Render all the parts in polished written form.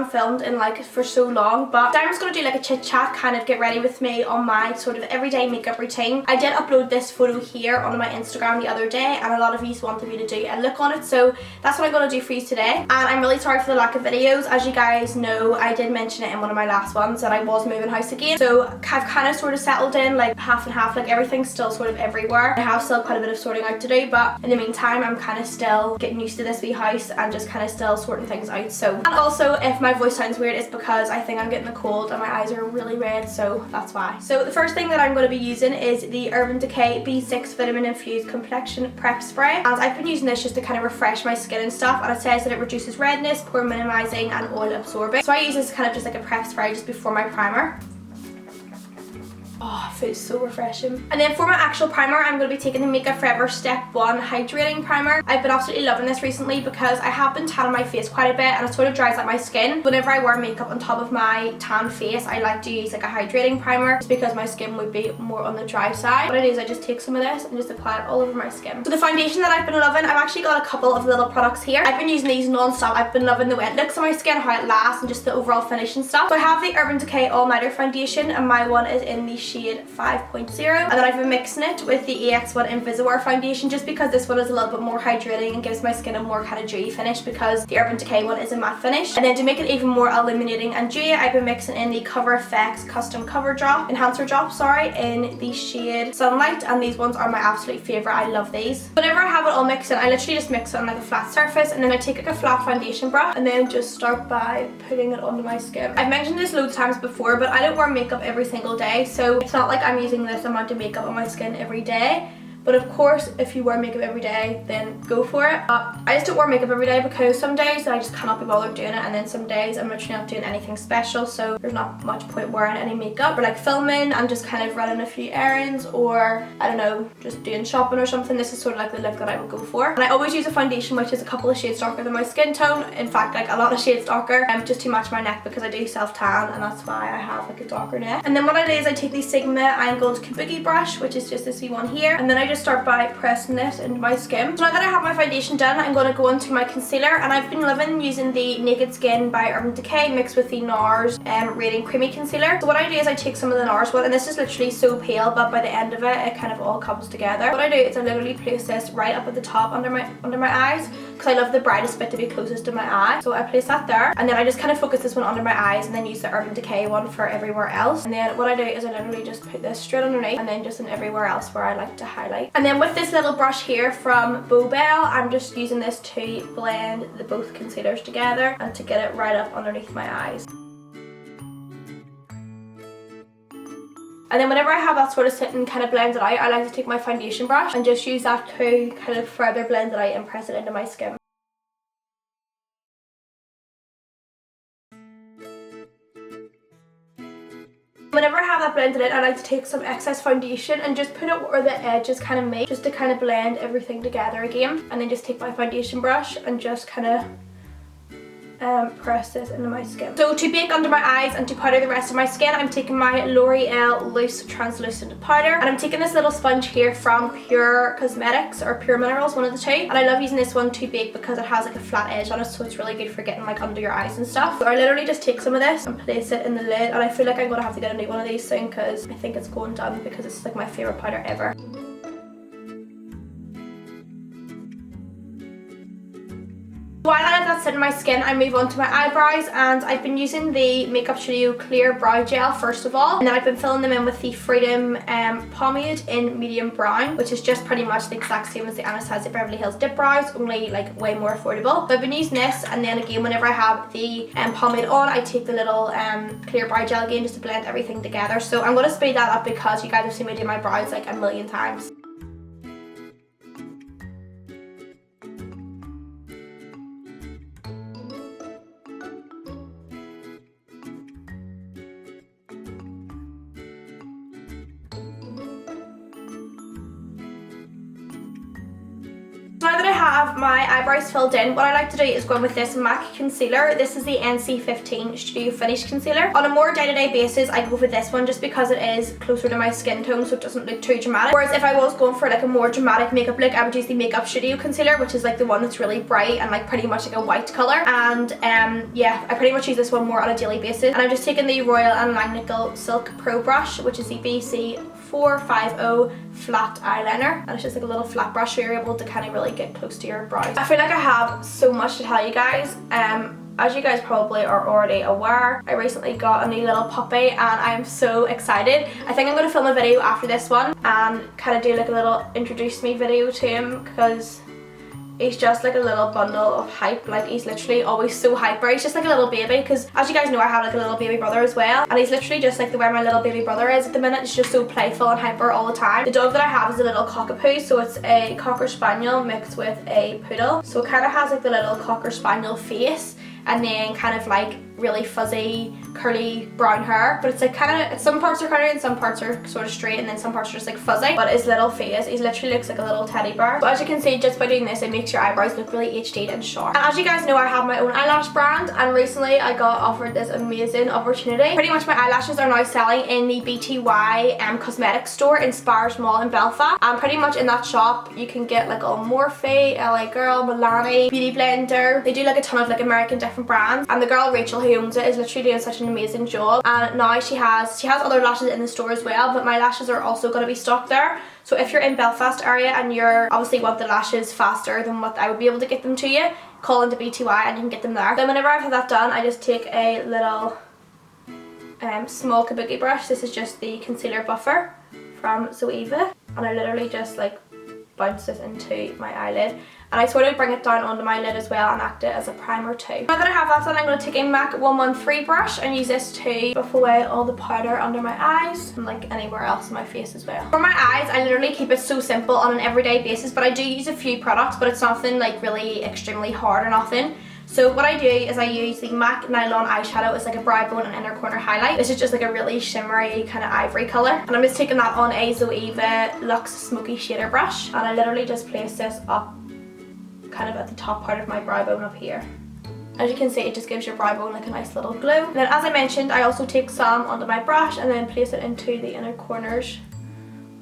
haven't filmed in like for so long, but I'm just going to do like a chit chat, kind of get ready with me on my sort of everyday makeup routine. I did upload this photo here on my Instagram the other day, and a lot of you wanted me to do a look on it, so that's what I'm going to do for you today. And I'm really sorry for the lack of videos. As you guys know, I did mention it in one of my last ones that I was moving house again, so I've kind of sort of settled in, like half and half, like everything's still sort of everywhere. I have still quite a bit of sorting out to do, but in the meantime I'm kind of still getting used to this wee house and just kind of still sorting things out. So, and also if my voice sounds weird, it's because I think I'm getting a cold and my eyes are really red, so that's why. So the first thing that I'm going to be using is the Urban Decay B6 Vitamin Infused Complexion Prep Spray, and I've been using this just to kind of refresh my skin and stuff, and it says that it reduces redness, pore minimizing and oil absorbing. So I use this kind of just like a prep spray just before my primer. Oh, it feels so refreshing. And then for my actual primer, I'm going to be taking the Makeup Forever Step 1 Hydrating Primer. I've been absolutely loving this recently because I have been tanning my face quite a bit and it sort of dries out my skin. Whenever I wear makeup on top of my tan face, I like to use like a hydrating primer just because my skin would be more on the dry side. What I do is I just take some of this and just apply it all over my skin. So the foundation that I've been loving, I've actually got a couple of little products here. I've been using these non-stop. I've been loving the way it looks on my skin, how it lasts, and just the overall finish and stuff. So I have the Urban Decay All Nighter Foundation, and my one is in the shade 5.0, and then I've been mixing it with the EX1 Invisiwear foundation just because this one is a little bit more hydrating and gives my skin a more kind of dewy finish because the Urban Decay one is a matte finish. And then to make it even more illuminating and dewy, I've been mixing in the Cover FX Custom Cover Drop, Enhancer Drop, sorry, in the shade Sunlight, and these ones are my absolute favourite. I love these. Whenever I have it all mixed in, I literally just mix it on like a flat surface, and then I take like a flat foundation brush and then just start by putting it onto my skin. I've mentioned this loads of times before, but I don't wear makeup every single day, so it's not like I'm using this amount of makeup on my skin every day. But of course, if you wear makeup every day, then go for it. But I just don't wear makeup every day because some days I just cannot be bothered doing it, and then some days I'm literally not doing anything special, so there's not much point wearing any makeup. Or like filming and just kind of running a few errands, or I don't know, just doing shopping or something. This is sort of like the look that I would go for. And I always use a foundation which is a couple of shades darker than my skin tone. In fact, like a lot of shades darker, just to match my neck because I do self-tan, and that's why I have like a darker neck. And then what I do is I take the Sigma Angled Kabuki brush, which is just this wee one here, and then I just start by pressing this into my skin. So now that I have my foundation done, I'm going to go into my concealer, and I've been loving using the Naked Skin by Urban Decay mixed with the Nars Radiant Creamy Concealer. So what I do is I take some of the Nars one, and this is literally so pale, but by the end of it, it kind of all comes together. What I do is I literally place this right up at the top under my eyes, because I love the brightest bit to be closest to my eye. So I place that there, and then I just kind of focus this one under my eyes, and then use the Urban Decay one for everywhere else. And then what I do is I literally just put this straight underneath, and then just in everywhere else where I like to highlight. And then with this little brush here from Bow Bell, I'm just using this to blend the both concealers together and to get it right up underneath my eyes. And then whenever I have that sort of sitting kind of blended out, I like to take my foundation brush and just use that to kind of further blend it out and press it into my skin. Whenever I have that blended in, I like to take some excess foundation and just put it where the edges kind of meet, just to kind of blend everything together again. And then just take my foundation brush and just kind of press this into my skin. So to bake under my eyes and to powder the rest of my skin, I'm taking my L'Oreal Loose Translucent Powder, and I'm taking this little sponge here from Pure Cosmetics or Pure Minerals, one of the two, and I love using this one to bake because it has like a flat edge on it, so it's really good for getting like under your eyes and stuff. So I literally just take some of this and place it in the lid, and I feel like I'm gonna have to get a new one of these soon because I think it's going done, because it's like my favorite powder ever. While I let that sit in my skin, I move on to my eyebrows, and I've been using the Makeup Studio Clear Brow Gel first of all, and then I've been filling them in with the Freedom Pomade in medium brown, which is just pretty much the exact same as the Anastasia Beverly Hills Dip Brows, only like way more affordable. So I've been using this, and then again whenever I have the pomade on, I take the little Clear Brow Gel again just to blend everything together. So I'm going to speed that up because you guys have seen me do my brows like a million times. Now that I have my eyebrows eyebrows filled in, what I like to do is go in with this MAC concealer. This is the NC15 Studio Finish Concealer. On a more day-to-day basis, I go for this one just because it is closer to my skin tone, so it doesn't look too dramatic. Whereas if I was going for like a more dramatic makeup look, I would use the Makeup Studio Concealer, which is like the one that's really bright and like pretty much like a white colour. And yeah, I pretty much use this one more on a daily basis. And I'm just taking the Royal and Langnickel Silk Pro Brush, which is the BC450 flat eyeliner, and it's just like a little flat brush, so you're able to kind of really get close to your brows. I feel like I have so much to tell you guys. As you guys probably are already aware, I recently got a new little puppy and I'm so excited. I think I'm going to film a video after this one and kind of do like a little introduce me video to him, because he's just like a little bundle of hype. Like, he's literally always so hyper. He's just like a little baby, because as you guys know, I have like a little baby brother as well, and he's literally just like the way my little baby brother is at the minute. He's just so playful and hyper all the time. The dog that I have is a little cockapoo, so it's a Cocker Spaniel mixed with a poodle, so it kind of has like the little Cocker Spaniel face and then kind of like really fuzzy curly brown hair, but it's like kind of, some parts are curly and some parts are sort of straight, and then some parts are just like fuzzy. But his little face, he literally looks like a little teddy bear. So as you can see, just by doing this, it makes your eyebrows look really HD'd and sharp. And as you guys know, I have my own eyelash brand, and recently I got offered this amazing opportunity. Pretty much my eyelashes are now selling in the BTY cosmetics store in Spars Mall in Belfast, and pretty much in that shop you can get like all Morphe, LA Girl, Milani, Beauty Blender. They do like a ton of like American different brands, and the girl Rachel who owns it is literally doing such an amazing job. And now she has other lashes in the store as well, but my lashes are also going to be stocked there. So if you're in Belfast area and you're obviously want the lashes faster than what I would be able to get them to you, call into BTY and you can get them there. Then whenever I've had that done, I just take a little small kabuki brush. This is just the concealer buffer from Zoeva, and I literally just like bounce this into my eyelid, and I sort of bring it down onto my lid as well and act it as a primer too. Now that I have that done, I'm going to take a MAC 113 brush and use this to buff away all the powder under my eyes and like anywhere else in my face as well. For my eyes, I literally keep it so simple on an everyday basis, but I do use a few products, but it's nothing like really extremely hard or nothing. So what I do is I use the MAC Nylon eyeshadow as like a brow bone and inner corner highlight. This is just like a really shimmery kind of ivory colour, and I'm just taking that on a Zoeva Luxe Smoky Shader brush, and I literally just place this up kind of at the top part of my brow bone up here. As you can see, it just gives your brow bone like a nice little glow. And then as I mentioned, I also take some onto my brush and then place it into the inner corners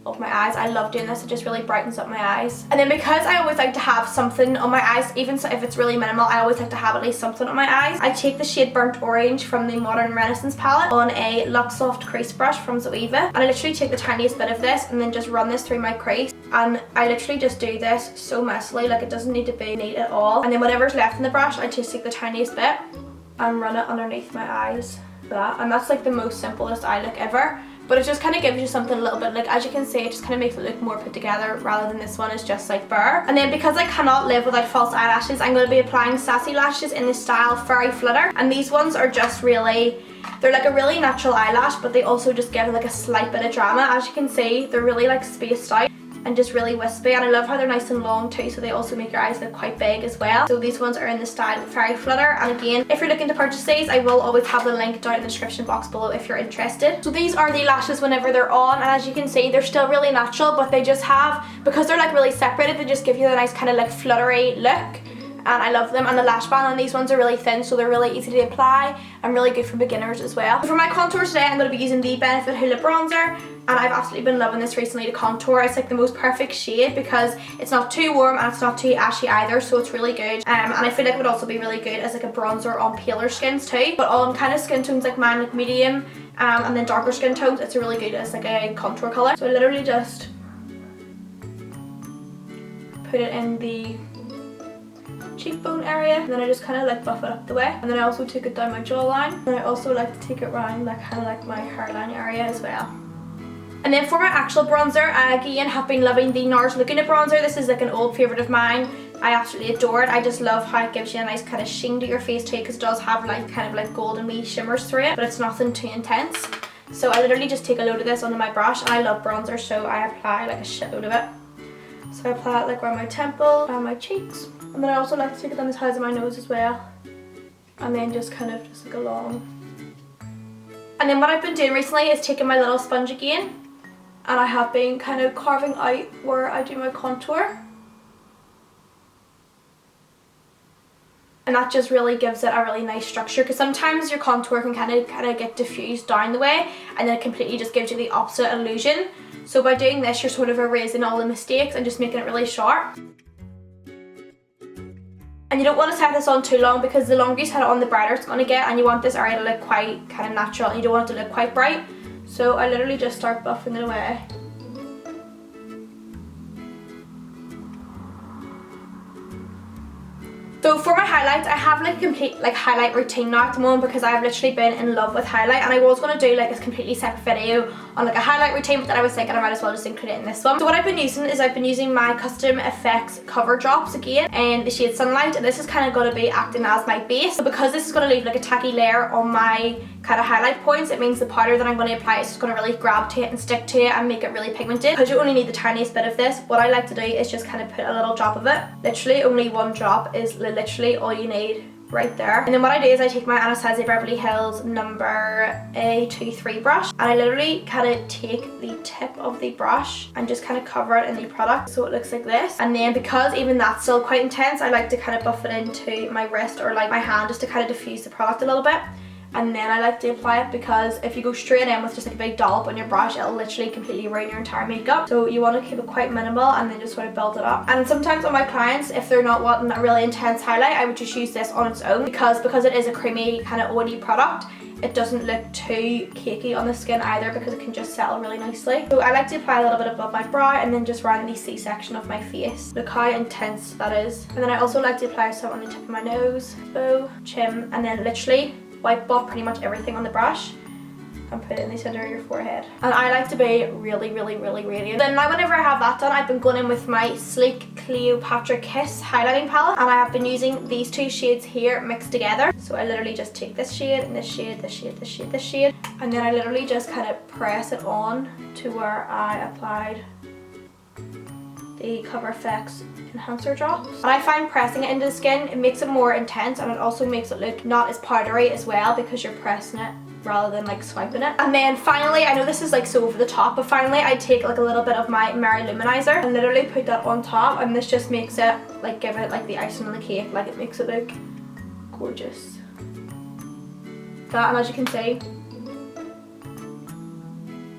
of my eyes. I love doing this, it just really brightens up my eyes. And then because I always like to have something on my eyes, even so if it's really minimal, I always like to have at least something on my eyes. I take the shade Burnt Orange from the Modern Renaissance palette on a Luxe Soft crease brush from Zoeva, and I literally take the tiniest bit of this and then just run this through my crease, and I literally just do this so messily, like it doesn't need to be neat at all. And then whatever's left in the brush, I just take the tiniest bit and run it underneath my eyes like that, and that's like the most simplest eye look ever. But it just kind of gives you something a little bit, like as you can see, it just kind of makes it look more put together rather than this one is just like bare. And then because I cannot live without false eyelashes, I'm going to be applying Sassy lashes in the style Fairy Flutter. And these ones are just really, they're like a really natural eyelash, but they also just give like a slight bit of drama. As you can see, they're really like spaced out and just really wispy, and I love how they're nice and long too, so they also make your eyes look quite big as well. So these ones are in the style Fairy Flutter, and again, if you're looking to purchase these, I will always have the link down in the description box below if you're interested. So these are the lashes whenever they're on, and as you can see, they're still really natural, but they just have, because they're like really separated, they just give you a nice kind of like fluttery look. And I love them, and the lash band on these ones are really thin, so they're really easy to apply and really good for beginners as well. For my contour today, I'm going to be using the Benefit Hoola bronzer, and I've absolutely been loving this recently to contour. It's like the most perfect shade because it's not too warm and it's not too ashy either, so it's really good. And I feel like it would also be really good as like a bronzer on paler skins too, but on kind of skin tones like mine, like medium and then darker skin tones, it's really good as like a contour colour. So I literally just put it in the cheekbone area, and then I just kind of like buff it up the way, and then I also take it down my jawline, and I also like to take it around like kind of like my hairline area as well. And then for my actual bronzer, I again have been loving the Nars Laguna bronzer. This is like an old favourite of mine. I absolutely adore it. I just love how it gives you a nice kind of sheen to your face too, because it does have like kind of like golden wee shimmers through it, but it's nothing too intense. So I literally just take a load of this onto my brush, and I love bronzer, so I apply like a shitload of it. So I apply it like around my temple, around my cheeks, and then I also like to take it on the sides of my nose as well, and then just kind of just like along. And then what I've been doing recently is taking my little sponge again, and I have been kind of carving out where I do my contour. and that just really gives it a really nice structure, because sometimes your contour can kind of get diffused down the way and then it completely just gives you the opposite illusion. So by doing this, you're sort of erasing all the mistakes and just making it really sharp. And you don't want to set this on too long, because the longer you set it on, the brighter it's going to get, and you want this area to look quite kind of natural and you don't want it to look quite bright. So I literally just start buffing it away. So for my highlights, I have like a complete like highlight routine now at the moment, because I have literally been in love with highlight, and I was going to do like a completely separate video on like a highlight routine, but then I was thinking I might as well just include it in this one. So what I've been using is I've been using my Custom Effects cover drops again in the shade Sunlight, and this is kind of going to be acting as my base. So because this is going to leave like a tacky layer on my kind of highlight points, it means the powder that I'm going to apply is just going to really grab to it and stick to it and make it really pigmented. Because you only need the tiniest bit of this, what I like to do is just kind of put a little drop of it. Literally only one drop is literally all you need right there. And then what I do is I take my Anastasia Beverly Hills number A23 brush, and I literally kind of take the tip of the brush and just kind of cover it in the product so it looks like this. And then because even that's still quite intense, I like to kind of buff it into my wrist or like my hand just to kind of diffuse the product a little bit. And then I like to apply it, because if you go straight in with just like a big dollop on your brush, it'll literally completely ruin your entire makeup. So you want to keep it quite minimal and then just sort of build it up. And sometimes on my clients, if they're not wanting a really intense highlight, I would just use this on its own, because it is a creamy kind of oily product, it doesn't look too cakey on the skin either, because it can just settle really nicely. So I like to apply a little bit above my brow and then just around the C-section of my face. Look how intense that is. And then I also like to apply some on the tip of my nose, bow, chin, and then literally wipe off pretty much everything on the brush and put it in the center of your forehead. And I like to be really radiant. Then now whenever I have that done, I've been going in with my sleek Cleopatra Kiss highlighting palette, and I have been using these two shades here mixed together. So I literally just take this shade and this shade, this shade, this shade, this shade, and then I literally just kind of press it on to where I applied the Cover Effects enhancer drops. And I find pressing it into the skin, it makes it more intense, and it also makes it look not as powdery as well, because you're pressing it rather than like swiping it. And then finally, I know this is like so over the top, but finally I take like a little bit of my Mercier Luminizer and literally put that on top, and this just makes it like give it like the icing on the cake, like it makes it look gorgeous. That, and as you can see,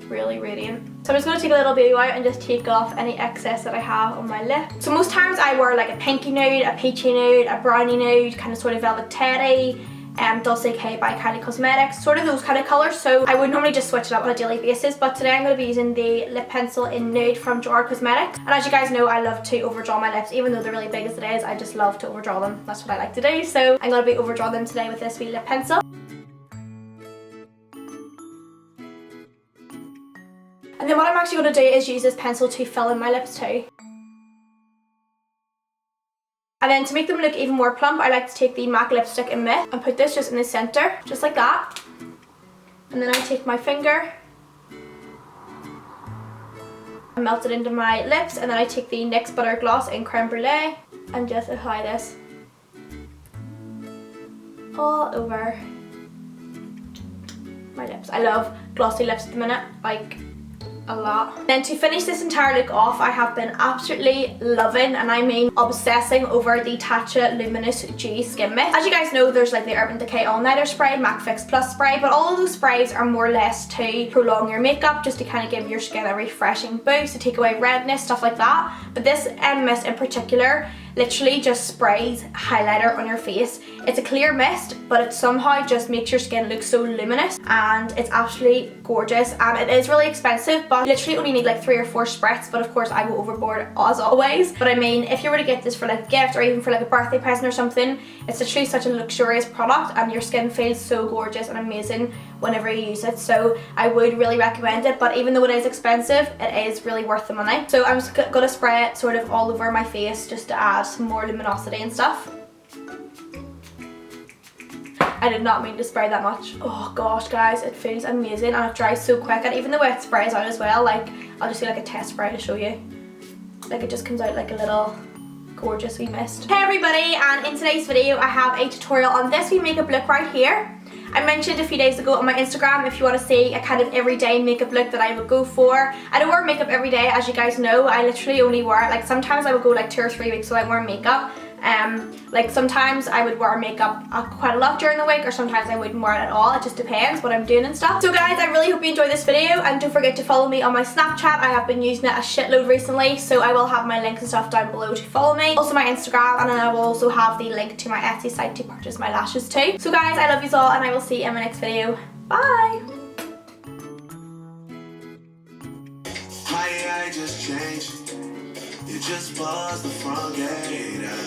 really radiant. So I'm just going to take a little baby wipe and just take off any excess that I have on my lip. So most times I wear like a pinky nude, a peachy nude, a brownie nude, kind of sort of velvet teddy, Decay by Kylie Cosmetics, sort of those kind of colours. So I would normally just switch it up on a daily basis, but today I'm going to be using the lip pencil in Nude from Gerard Cosmetics. And as you guys know, I love to overdraw my lips, even though they're really big as it is, I just love to overdraw them. That's what I like to do. So I'm going to be overdrawing them today with this wee lip pencil. And then what I'm actually going to do is use this pencil to fill in my lips too. And then to make them look even more plump, I like to take the MAC lipstick in Myth and put this just in the centre, just like that. And then I take my finger and melt it into my lips, and then I take the NYX Butter Gloss in Creme Brulee and just apply this all over my lips. I love glossy lips at the minute, like a lot. Then to finish this entire look off, I have been absolutely loving, and I mean obsessing over the Tatcha Luminous Dewy Skin Mist. As you guys know, there's like the Urban Decay All Nighter spray, MAC Fix Plus spray, but all of those sprays are more or less to prolong your makeup, just to kind of give your skin a refreshing boost, to take away redness, stuff like that. But this mist in particular literally just sprays highlighter on your face. It's a clear mist, but it somehow just makes your skin look so luminous, and it's absolutely gorgeous. And it is really expensive, but you literally only need like 3 or 4 spritz, but of course I go overboard as always. But I mean, if you were to get this for like a gift or even for like a birthday present or something, it's literally such a luxurious product, and your skin feels so gorgeous and amazing whenever you use it. So I would really recommend it, but even though it is expensive, it is really worth the money. So I'm just gonna spray it sort of all over my face just to add some more luminosity and stuff. I did not mean to spray that much. Oh gosh guys, it feels amazing, and it dries so quick, and even the way it sprays out as well, like I'll just do like a test spray to show you. Like it just comes out like a little gorgeous wee mist. Hey everybody, and in today's video I have a tutorial on this wee makeup look right here. I mentioned a few days ago on my Instagram if you want to see a kind of everyday makeup look that I would go for. I don't wear makeup every day, as you guys know. I literally only wear, like sometimes I would go like 2 or 3 weeks without wearing makeup. Like sometimes I would wear makeup quite a lot during the week, or sometimes I wouldn't wear it at all. It just depends what I'm doing and stuff. So guys, I really hope you enjoyed this video, and don't forget to follow me on my Snapchat. I have been using it a shitload recently, so I will have my links and stuff down below to follow me. Also my Instagram, and then I will also have the link to my Etsy site to purchase my lashes too. So guys, I love you all, and I will see you in my next video. Bye! My AI just changed. You just buzzed the front gate.